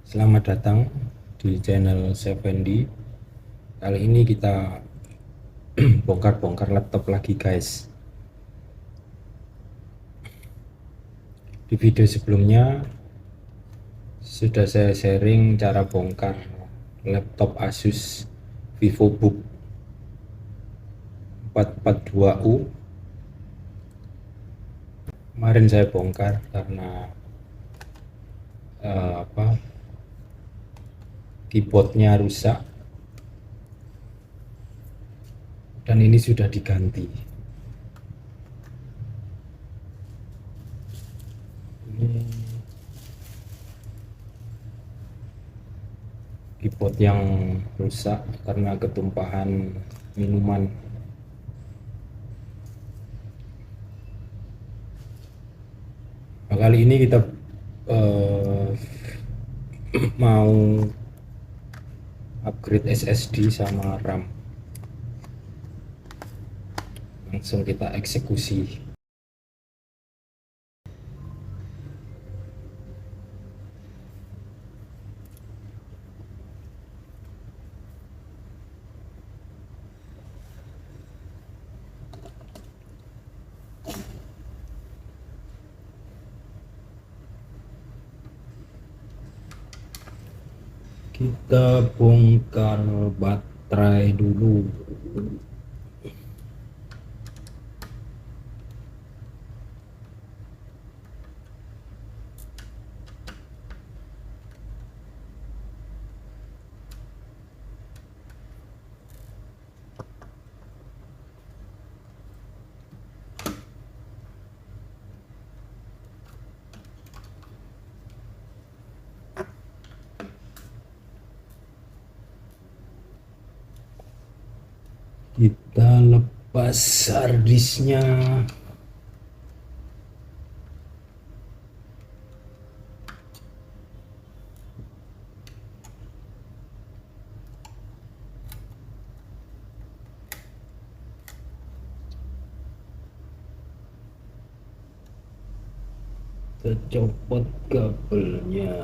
Selamat datang di channel 7D. Kali ini kita bongkar-bongkar laptop lagi, guys. Di video sebelumnya sudah saya sharing cara bongkar laptop Asus VivoBook 442U. Kemarin saya bongkar karena keyboardnya rusak, dan ini sudah diganti. Ini keyboard yang rusak karena ketumpahan minuman. Nah, kali ini kita mau upgrade SSD sama RAM. Langsung kita eksekusi. Kita bongkar baterai dulu. Kita lepas harddisknya. Kita copot kabelnya.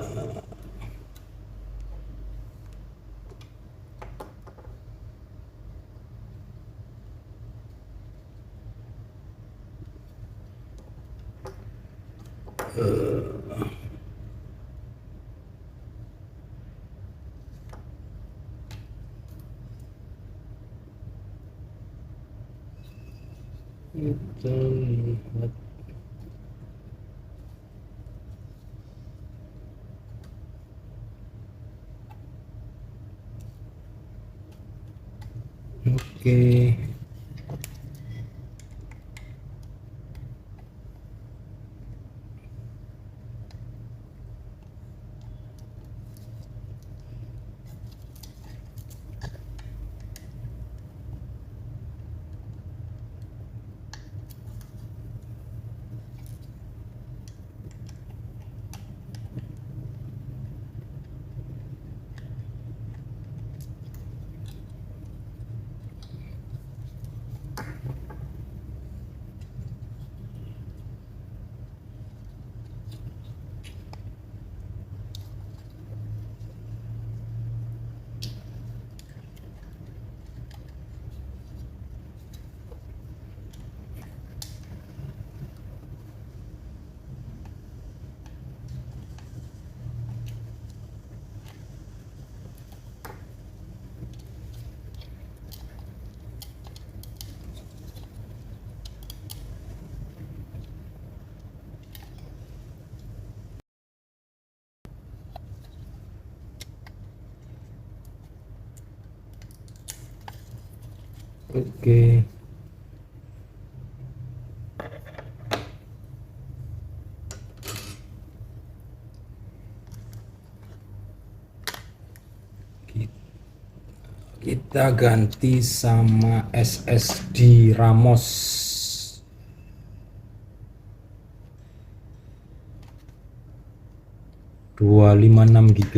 Kita lihat. Oke. Oke. Kita ganti sama SSD Ramos 256 GB.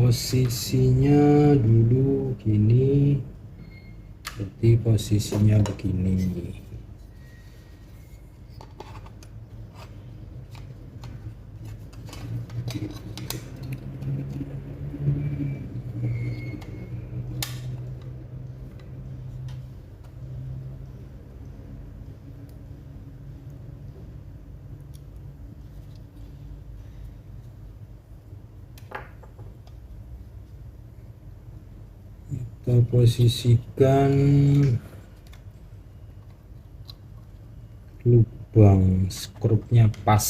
posisinya dulu gini, berarti posisinya begini. Kita posisikan lubang skrupnya pas.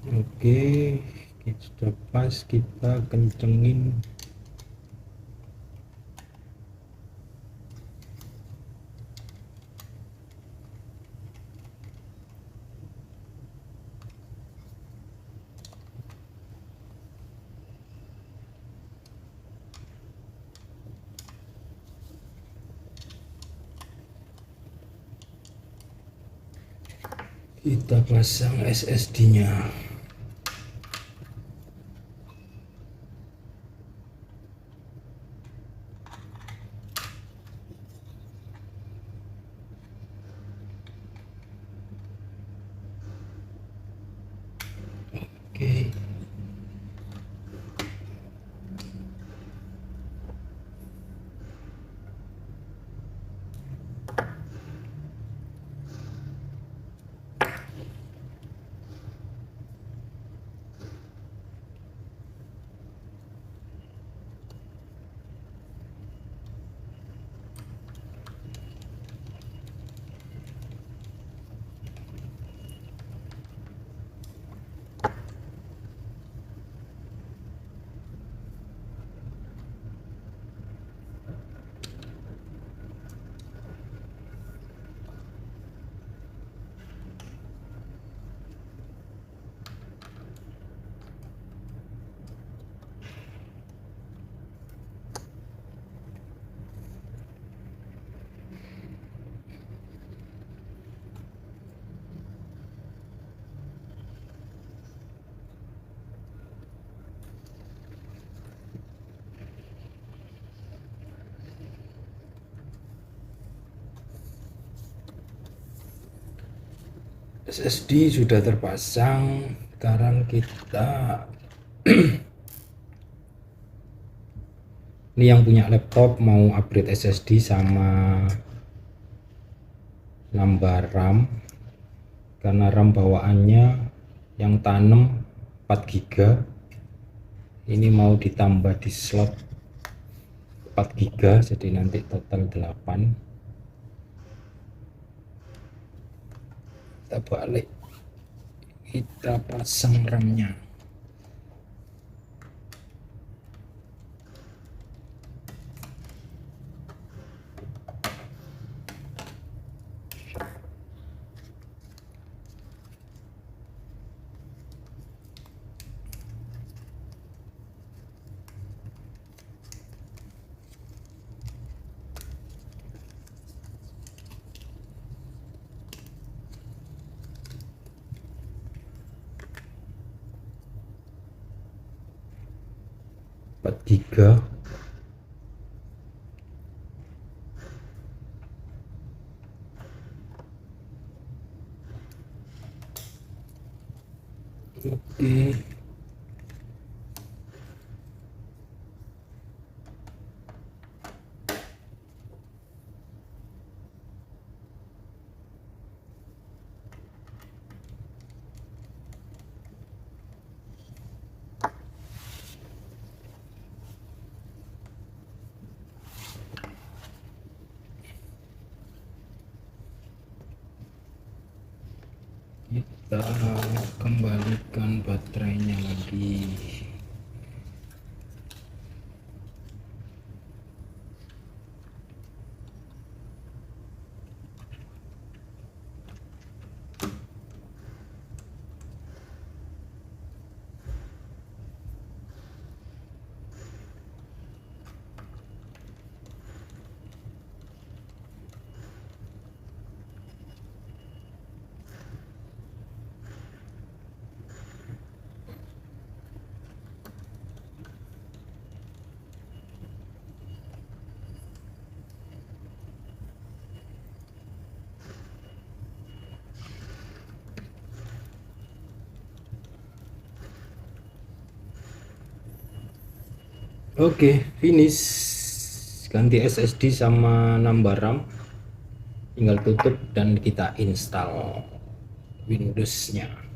Oke, sudah pas, kita kencengin. Kita pasang SSD-nya. Oke. SSD sudah terpasang. Sekarang kita ini yang punya laptop mau upgrade SSD sama nambah RAM, karena RAM bawaannya yang tanem 4 GB, ini mau ditambah di slot 4 GB, jadi nanti total 8. Kita balik, kita pasang RAM-nya. GB Oke. Kita kembalikan baterainya lagi. Oke, finish. Ganti SSD sama nambah RAM. Tinggal tutup dan kita install Windows-nya.